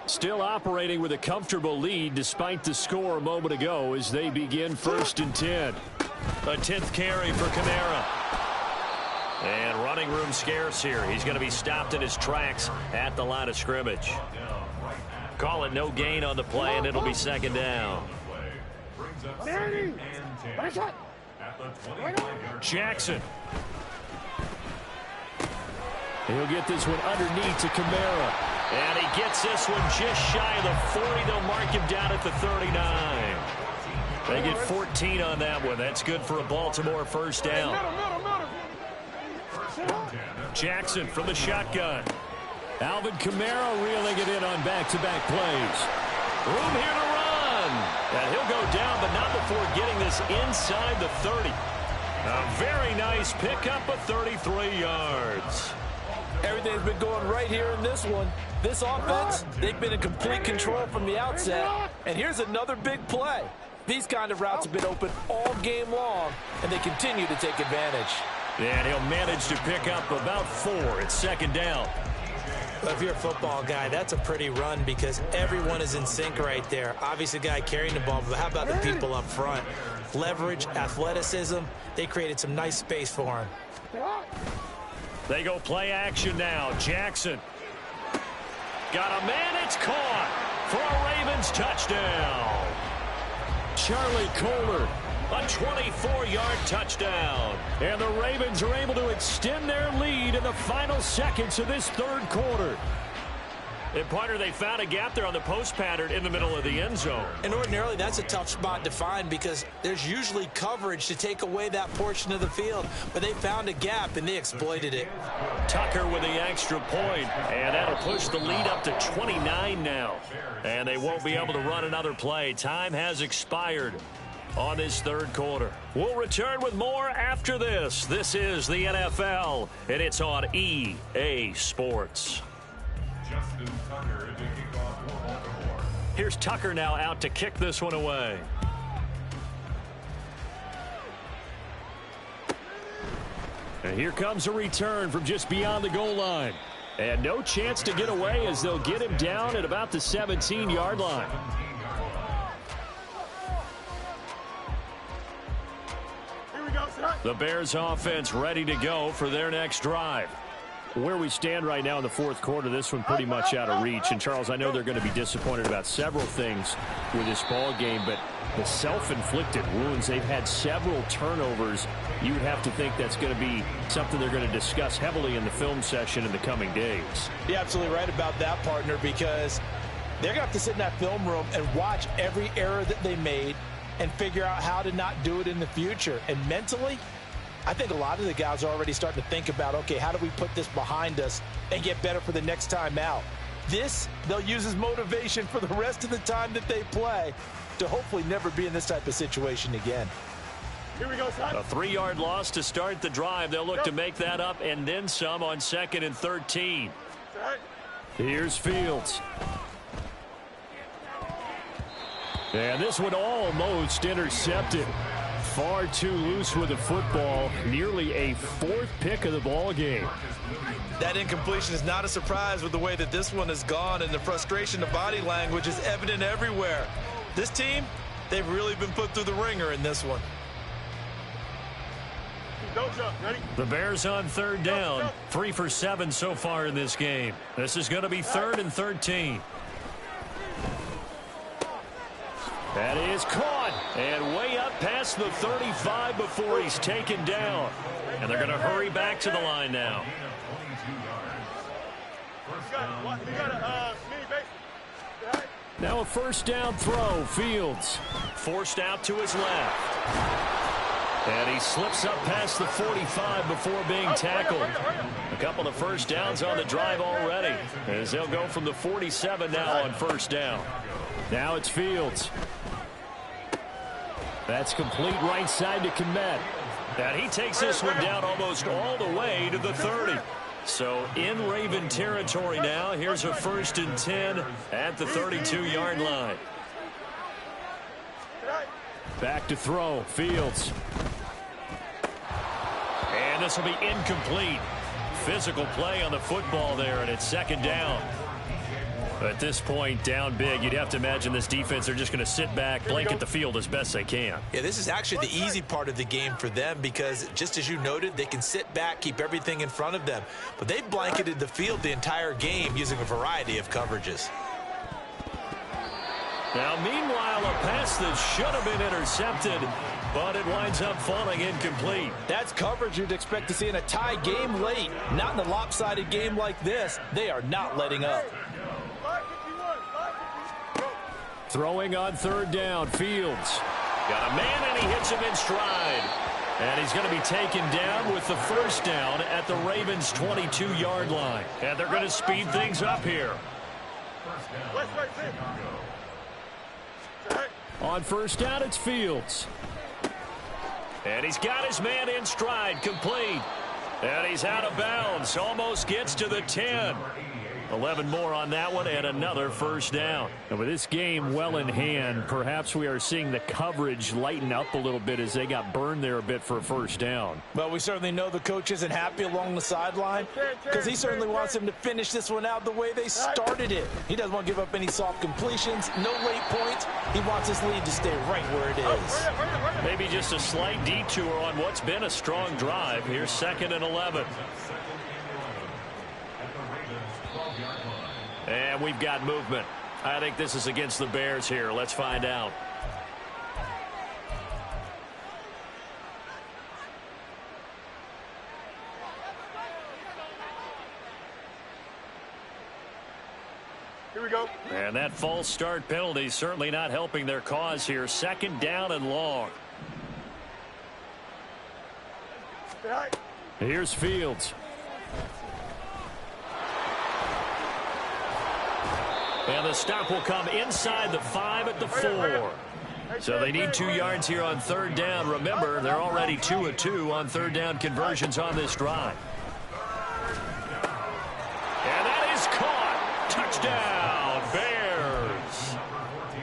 Still operating with a comfortable lead despite the score a moment ago as they begin 1st and 10. A 10th carry for Kamara. And running room scarce here. He's going to be stopped in his tracks at the line of scrimmage. Call it no gain on the play, and it'll be 2nd down. Jackson. He'll get this one underneath to Kamara. And he gets this one just shy of the 40. They'll mark him down at the 39. They get 14 on that one. That's good for a Baltimore 1st down. Jackson from the shotgun. Alvin Kamara reeling it in on back-to-back plays. Room here to run. And he'll go down, but not before getting this inside the 30. A very nice pickup of 33 yards. Everything's been going right here in this one. This offense, they've been in complete control from the outset. And here's another big play. These kind of routes have been open all game long, and they continue to take advantage. And he'll manage to pick up about 4. It's 2nd down. But if you're a football guy, that's a pretty run because everyone is in sync right there. Obviously, the guy carrying the ball, but how about the people up front? Leverage, athleticism, they created some nice space for him. They go play action now. Jackson. Got a man. It's caught for a Ravens touchdown. Charlie Kohler, a 24-yard touchdown. And the Ravens are able to extend their lead in the final seconds of this 3rd quarter. And, partner, they found a gap there on the post pattern in the middle of the end zone. And ordinarily, that's a tough spot to find because there's usually coverage to take away that portion of the field. But they found a gap, and they exploited it. Tucker with the extra point, and that'll push the lead up to 29 now. And they won't be able to run another play. Time has expired on this 3rd quarter. We'll return with more after this. This is the NFL, and it's on EA Sports. Here's Tucker now out to kick this one away. And here comes a return from just beyond the goal line. And no chance to get away as they'll get him down at about the 17-yard line. The Bears offense ready to go for their next drive. Where we stand right now in the 4th quarter, this one pretty much out of reach. And, Charles, I know they're going to be disappointed about several things with this ball game, but the self-inflicted wounds, they've had several turnovers. You would have to think that's going to be something they're going to discuss heavily in the film session in the coming days. You're absolutely right about that, partner, because they're going to have to sit in that film room and watch every error that they made and figure out how to not do it in the future. And mentally, I think a lot of the guys are already starting to think about, okay, how do we put this behind us and get better for the next time out? This, they'll use as motivation for the rest of the time that they play to hopefully never be in this type of situation again. Here we go, son. A 3-yard loss to start the drive. They'll look to make that up and then some on 2nd and 13. Here's Fields. And this one almost intercepted. Far too loose with the football. Nearly a 4th pick of the ball game. That incompletion is not a surprise with the way that this one has gone, and the frustration of body language is evident everywhere. This team, they've really been put through the ringer in this one. Don't jump. Ready? The Bears on 3rd down. 3 for 7 so far in this game. This is going to be 3rd and 13. That is caught and way up past the 35 before he's taken down. And they're going to hurry back to the line now. Now a 1st down throw. Fields forced out to his left. And he slips up past the 45 before being tackled. A couple of 1st downs on the drive already, as they'll go from the 47 now on 1st down. Now it's Fields. That's complete right side to Kmet. And he takes this one down almost all the way to the 30. So in Raven territory now. Here's a 1st and 10 at the 32-yard line. Back to throw. Fields. And this will be incomplete. Physical play on the football there, and it's 2nd down. At this point, down big, you'd have to imagine this defense, they're just going to sit back, blanket the field as best they can. Yeah, this is actually the easy part of the game for them because, just as you noted, they can sit back, keep everything in front of them. But they've blanketed the field the entire game using a variety of coverages. Now, meanwhile, a pass that should have been intercepted, but it winds up falling incomplete. That's coverage you'd expect to see in a tie game late. Not in a lopsided game like this. They are not letting up. Throwing on 3rd down, Fields. Got a man, and he hits him in stride. And he's going to be taken down with the 1st down at the Ravens' 22-yard line. And they're going to speed things up here. On 1st down, it's Fields. And he's got his man in stride, complete. And he's out of bounds, almost gets to the 10. 11 more on that one, and another 1st down. And with this game well in hand, perhaps we are seeing the coverage lighten up a little bit as they got burned there a bit for a 1st down. Well, we certainly know the coach isn't happy along the sideline because he certainly wants them to finish this one out the way they started it. He doesn't want to give up any soft completions, no late points. He wants his lead to stay right where it is. Maybe just a slight detour on what's been a strong drive. Here's 2nd and 11. And we've got movement. I think this is against the Bears here. Let's find out. Here we go. And that false start penalty certainly not helping their cause here. 2nd down and long. Here's Fields. And the stop will come inside the 5 at the 4. So they need 2 yards here on 3rd down. Remember, they're already 2 of 2 on 3rd down conversions on this drive. And that is caught. Touchdown, Bears.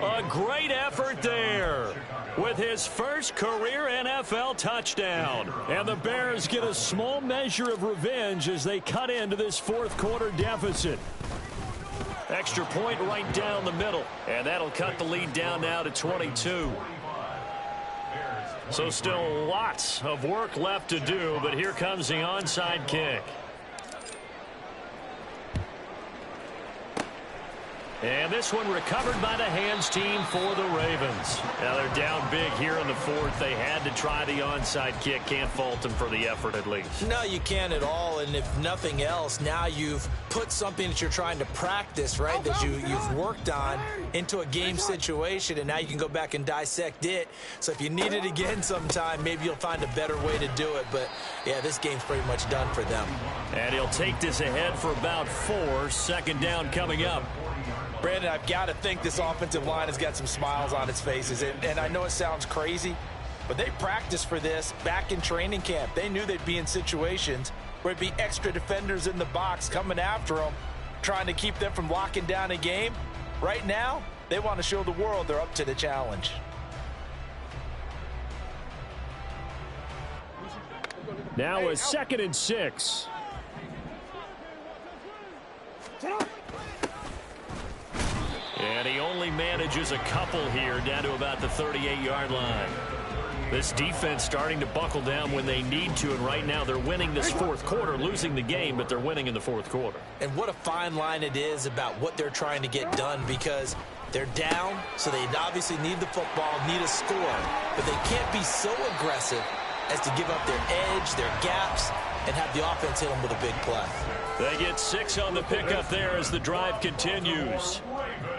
A great effort there with his first career NFL touchdown. And the Bears get a small measure of revenge as they cut into this 4th quarter deficit. Extra point right down the middle, and that'll cut the lead down now to 22. So still lots of work left to do, but here comes the onside kick. And this one recovered by the hands team for the Ravens. Now they're down big here in the 4th. They had to try the onside kick. Can't fault them for the effort at least. No, you can't at all. And if nothing else, now you've put something that you're trying to practice, right, that you've worked on into a game situation, and now you can go back and dissect it. So if you need it again sometime, maybe you'll find a better way to do it. But, yeah, this game's pretty much done for them. And he'll take this ahead for about 4. 2nd down coming up. Brandon, I've got to think this offensive line has got some smiles on its faces. And I know it sounds crazy, But they practiced for this back in training camp. They knew they'd be in situations where it'd be extra defenders in the box coming after them, trying to keep them from locking down a game. Right now, they want to show the world they're up to the challenge. Now a 2nd and 6. And he only manages a couple here down to about the 38-yard line. This defense starting to buckle down when they need to, and right now they're winning this fourth quarter, losing the game, but they're winning in the fourth quarter. And what a fine line it is about what they're trying to get done, because they're down, so they obviously need the football, need a score, but they can't be so aggressive as to give up their edge, their gaps, and have the offense hit them with a big play. They get 6 on the pickup there as the drive continues.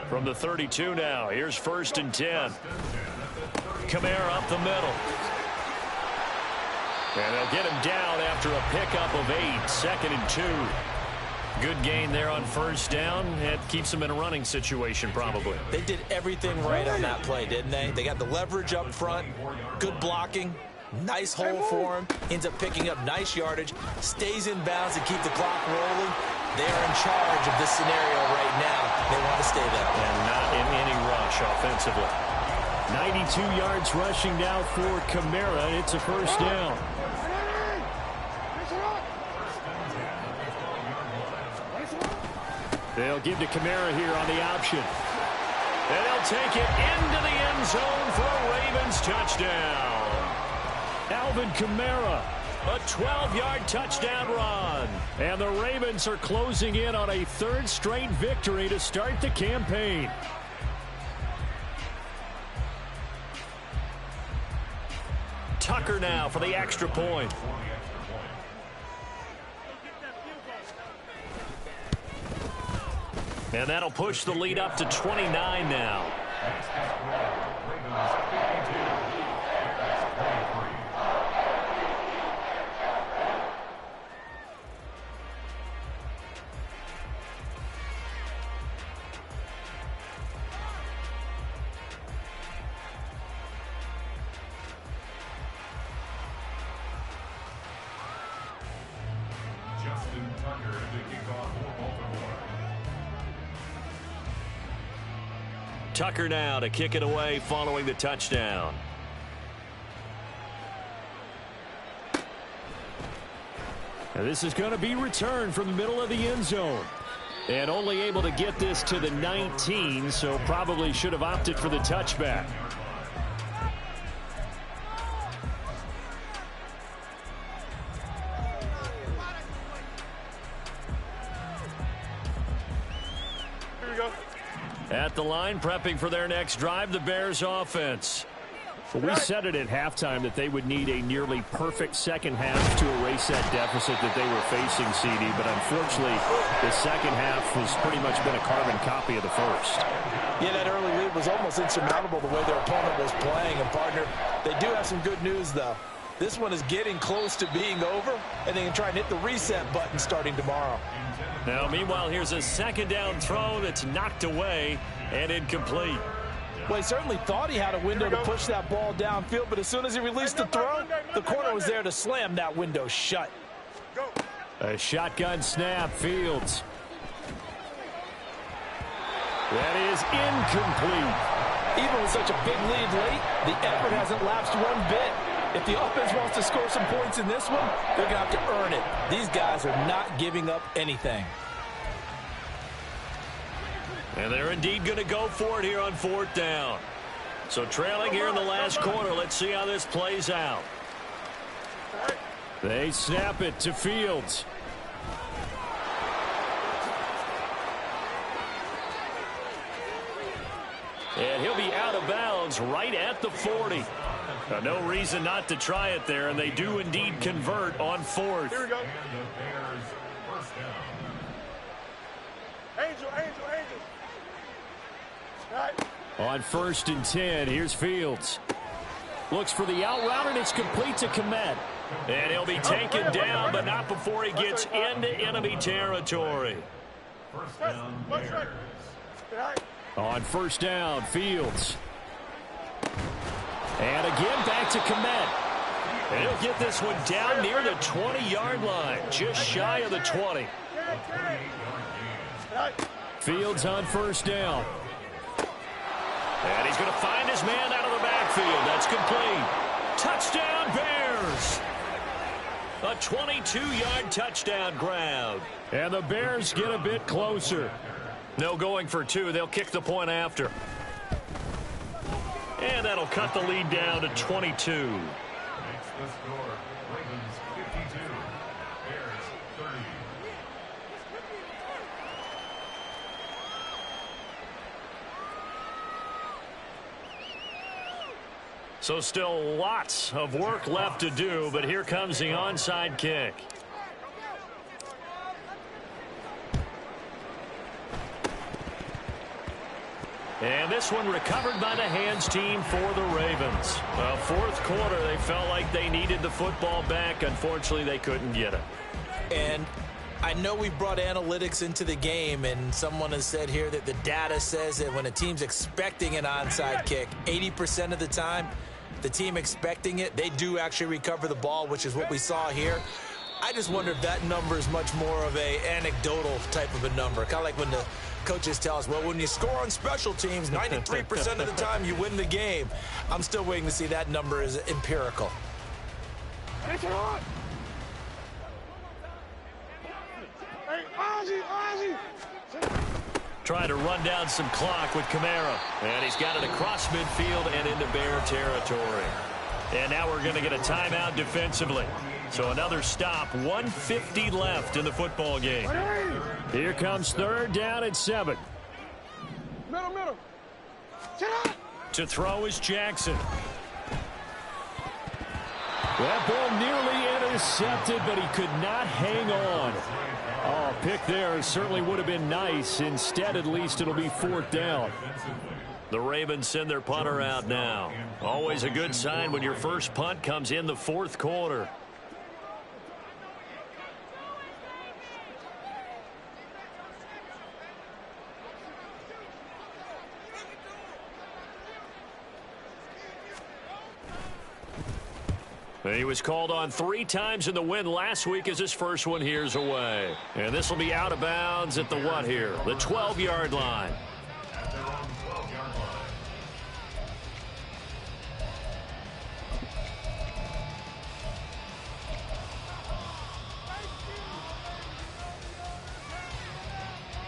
From the 32 now, here's 1st and 10. Kamara up the middle. And they'll get him down after a pickup of 8, 2nd and 2. Good gain there on 1st down. It keeps them in a running situation probably. They did everything right on that play, didn't they? They got the leverage up front, good blocking, nice hole for him, ends up picking up nice yardage, stays in bounds to keep the clock rolling. They are in charge of this scenario right now. They want to stay there. And not in any rush offensively. 92 yards rushing now for Kamara, and it's a 1st down. They'll give to Kamara here on the option. And they'll take it into the end zone for a Ravens touchdown. Alvin Kamara, a 12-yard touchdown run. And the Ravens are closing in on a 3rd straight victory to start the campaign. Tucker now for the extra point. And that'll push the lead up to 29 now. Tucker now to kick it away following the touchdown. And this is going to be returned from the middle of the end zone. And only able to get this to the 19, so probably should have opted for the touchback. At the line, prepping for their next drive, the Bears offense. Well, we said it at halftime that they would need a nearly perfect second half to erase that deficit that they were facing, CD. But unfortunately, the second half has pretty much been a carbon copy of the first. Yeah, that early lead was almost insurmountable the way their opponent was playing. And, partner, they do have some good news, though. This one is getting close to being over, and they can try and hit the reset button starting tomorrow. Now, meanwhile, here's a 2nd down throw that's knocked away and incomplete. Well, he certainly thought he had a window to push that ball downfield, but as soon as he released the throw, the corner was there to slam that window shut. A shotgun snap, Fields. That is incomplete. Even with such a big lead late, the effort hasn't lapsed one bit. If the offense wants to score some points in this one, they're going to have to earn it. These guys are not giving up anything. And they're indeed going to go for it here on 4th down. So trailing here in the last quarter, let's see how this plays out. They snap it to Fields. And he'll be out of bounds right at the 40. No reason not to try it there, and they do indeed convert on 4th. Here we go. Angel. Right. On 1st and 10, here's Fields. Looks for the out route, and it's complete to Komet. And he'll be taken down, but not before he gets into enemy territory. On 1st down, Fields. And again, back to Komet. And he'll get this one down near the 20-yard line, just shy of the 20. Fields on first down. And he's going to find his man out of the backfield. That's complete. Touchdown, Bears. A 22-yard touchdown grab. And the Bears get a bit closer. No going for two. They'll kick the point after. And that'll cut the lead down to 22. Makes the score. Ravens 52. Bears 30. So still lots of work left to do, but here comes the onside kick. And this one recovered by the hands team for the Ravens. Fourth quarter, they felt like they needed the football back. Unfortunately, they couldn't get it. And I know we brought analytics into the game, and someone has said here that the data says that when a team's expecting an onside kick, 80% of the time, the team expecting it, they do actually recover the ball, which is what we saw here. I just wonder if that number is much more of a anecdotal type of a number. Kind of like when the coaches tell us, well, when you score on special teams, 93% of the time you win the game. I'm still waiting to see that number is empirical. Hey, Ozzy! Trying to run down some clock with Kamara. And he's got it across midfield and into Bear territory. And now we're going to get a timeout defensively. So another stop, 1:50 left in the football game. Here comes third down at 7. Middle. To throw is Jackson. That ball nearly intercepted, but he could not hang on. Oh, pick there certainly would have been nice. Instead, at least it'll be fourth down. The Ravens send their punter out now. Always a good sign when your first punt comes in the fourth quarter. He was called on 3 times in the win last week as his first one here's away. And this will be out of bounds at the what here? The 12-yard line. At their own 12-yard line.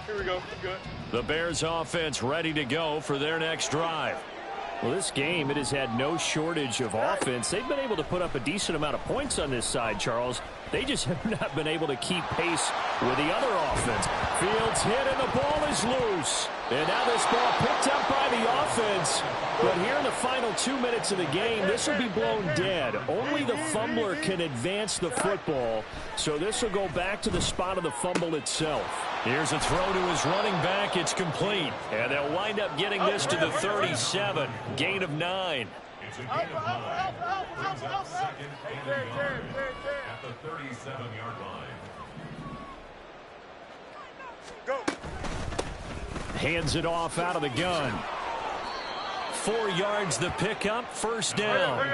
Here we go. Good. The Bears offense ready to go for their next drive. Well, this game, it has had no shortage of offense. They've been able to put up a decent amount of points on this side, Charles. They just have not been able to keep pace with the other offense. Fields hit and the ball is loose. And now this ball picked up by the offense. But here in the final 2 minutes of the game, this will be blown dead. Only the fumbler can advance the football. So this will go back to the spot of the fumble itself. Here's a throw to his running back. It's complete. And they'll wind up getting this to the 37. Gain of 9. It's a gain of 9. Brings up second and a yard at the 37-yard line. Go. Hands it off out of the gun. 4 yards the pickup, first down.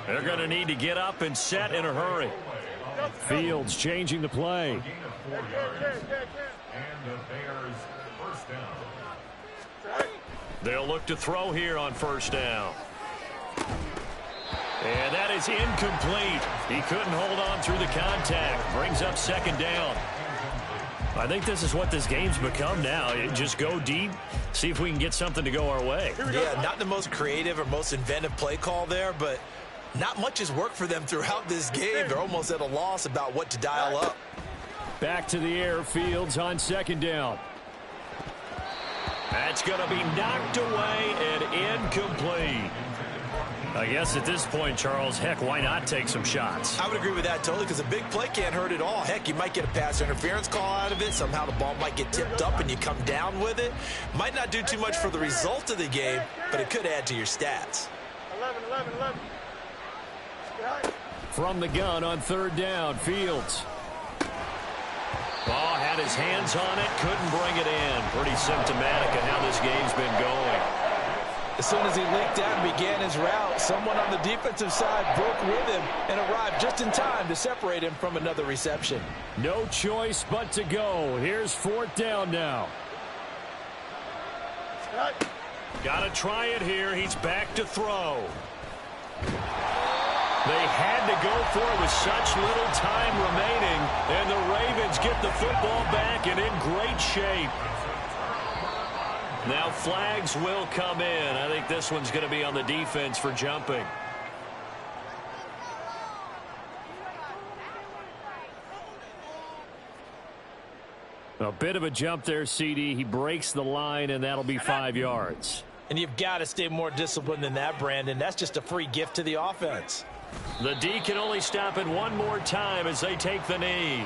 They're going to need to get up and set in a hurry. Fields changing the play. Gain of 4 yards. And the Bears first down. They'll look to throw here on first down. And that is incomplete. He couldn't hold on through the contact. Brings up second down. I think this is what this game's become now. Just go deep, see if we can get something to go our way. Yeah, not the most creative or most inventive play call there, but not much has worked for them throughout this game. They're almost at a loss about what to dial up. Back to the air, Fields on second down. That's going to be knocked away and incomplete. I guess at this point, Charles, heck, why not take some shots? I would agree with that totally because a big play can't hurt at all. Heck, you might get a pass interference call out of it. Somehow the ball might get tipped up and you come down with it. Might not do too much for the result of the game, but it could add to your stats. 11. From the gun on third down, Fields. Ball had his hands on it, couldn't bring it in. Pretty symptomatic of how this game's been going. As soon as he leaked out and began his route, someone on the defensive side broke with him and arrived just in time to separate him from another reception. No choice but to go. Here's 4th down now. Got to try it here. He's back to throw. They had to go for it with such little time remaining, and the Ravens get the football back and in great shape. Now flags will come in. I think this one's going to be on the defense for jumping. A bit of a jump there, CD. He breaks the line, and that'll be 5 yards. And you've got to stay more disciplined than that, Brandon. That's just a free gift to the offense. The D can only stop it one more time as they take the knee.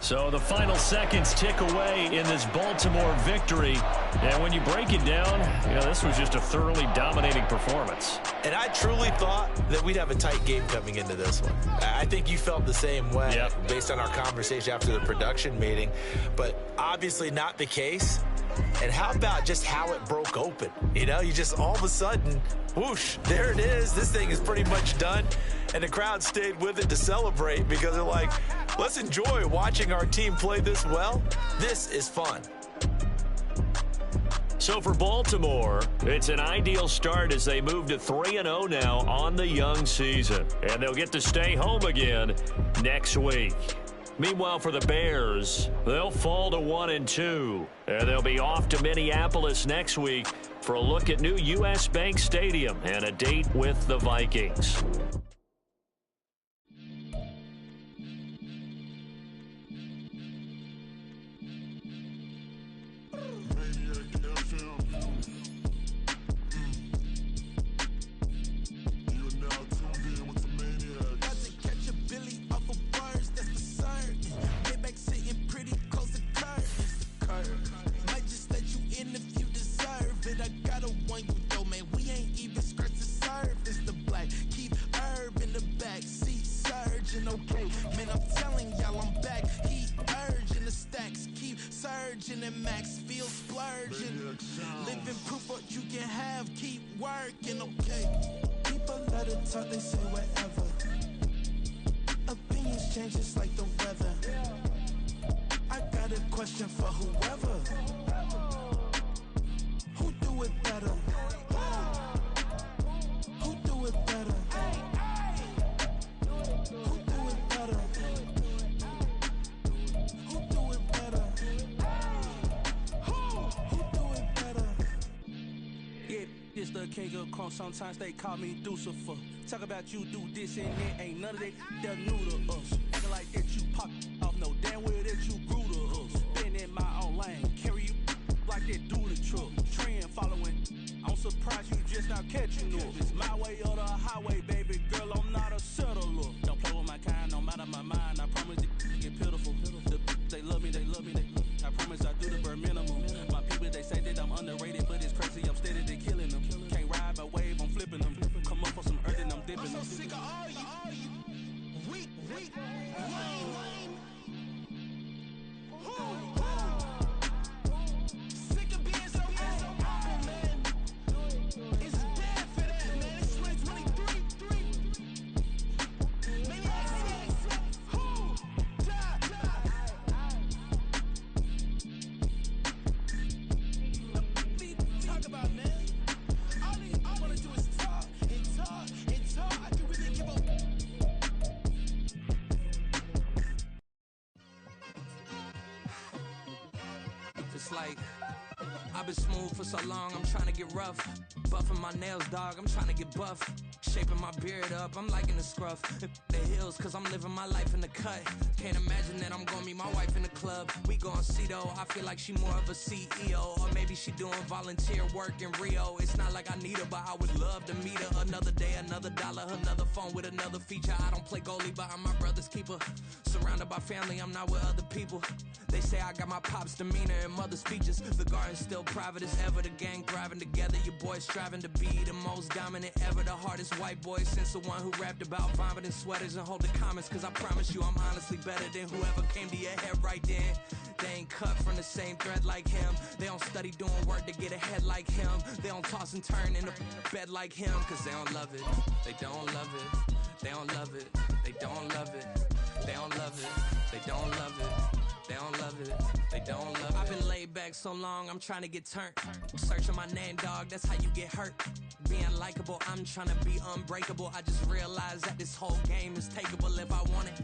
So the final seconds tick away in this Baltimore victory. And when you break it down, this was just a thoroughly dominating performance. And I truly thought that we'd have a tight game coming into this one. I think you felt the same way based on our conversation after the production meeting. But obviously not the case. And how about just how it broke open? You just all of a sudden, whoosh, there it is. This thing is pretty much done. And the crowd stayed with it to celebrate because they're like, let's enjoy watching our team play this well. This is fun. So for Baltimore, it's an ideal start as they move to 3-0 now on the young season. And they'll get to stay home again next week. Meanwhile, for the Bears, they'll fall to 1-2. And they'll be off to Minneapolis next week for a look at new U.S. Bank Stadium and a date with the Vikings. They say whatever. Opinions change just like the weather. I got a question for whoever. Who do it better? Who do it better? Who do it better? Who do it better? Who do it better? Yeah, it's the king of crunk. Sometimes they call me Lucifer. Talk about you do this and that, ain't none of that they're new to us. Acting like that you pop off, no damn well that you grew to us. Been in my own lane, carry you like that do the truck. Trend following, I'm surprised you just not catching up. It's my way or the highway, baby girl, I'm not a settler. Don't play with my kind, no matter my mind, I promise it get pitiful. They love me, they love me, they love me. I promise I do the bare minimum. My people, they say that I'm underrated, but it's crazy, I'm steady, they killing them. Can't ride my wave, I'm flipping them. Come up for some earth and I'm dipping them. I'm so sick of all you weak, lame. Sick of being so humble, man. It's dead for that, man. It's 2023. Maybe I see. I've been smooth for so long, I'm trying to get rough. Buffing my nails, dog, I'm trying to get buff. Shaping my beard up, I'm liking the scruff. The hills, cause I'm living my life in the cut. Can't imagine that I'm gonna meet my wife in the club. We gon' see though, I feel like she more of a CEO. Or maybe she doing volunteer work in Rio. It's not like I need her, but I would love to meet her. Another day, another dollar, another phone with another feature. I don't play goalie, but I'm my brother's keeper. Surrounded by family, I'm not with other people. They say I got my pop's demeanor and mother's features. The garden's still private as ever. The gang thriving together. Your boys striving to be the most dominant ever. The hardest white boy since the one who rapped about vomiting sweaters and hold the comments. Cause I promise you I'm honestly better than whoever came to your head right then. They ain't cut from the same thread like him. They don't study doing work to get ahead like him. They don't toss and turn in the bed like him. Cause they don't love it. They don't love it. They don't love it. They don't love it. They don't love it. They don't love it. They don't love it, they don't love it. I've been laid back so long, I'm trying to get turned. Searching my name, dog, that's how you get hurt. Being likable, I'm trying to be unbreakable. I just realized that this whole game is takeable if I want it.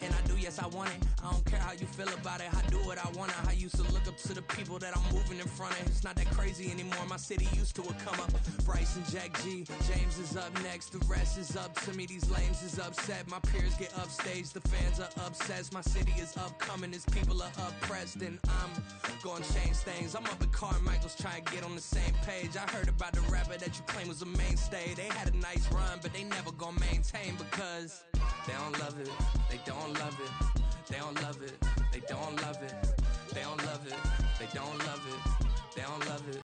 And I do, yes, I want it. I don't care how you feel about it, I do what I want it. I used to look up to the people that I'm moving in front of. It's not that crazy anymore, my city used to a come up. Bryce and Jack G, James is up next. The rest is up to me, these lames is upset. My peers get upstage, the fans are obsessed. My city is upcoming, this people are oppressed. And I'm gonna change things. I'm up at Carmichael's trying to get on the same page. I heard about the rapper that you claim was a mainstay. They had a nice run, but they never gonna maintain because they don't love it, they don't love it, they don't love it, they don't love it, they don't love it, they don't love it, they don't love it.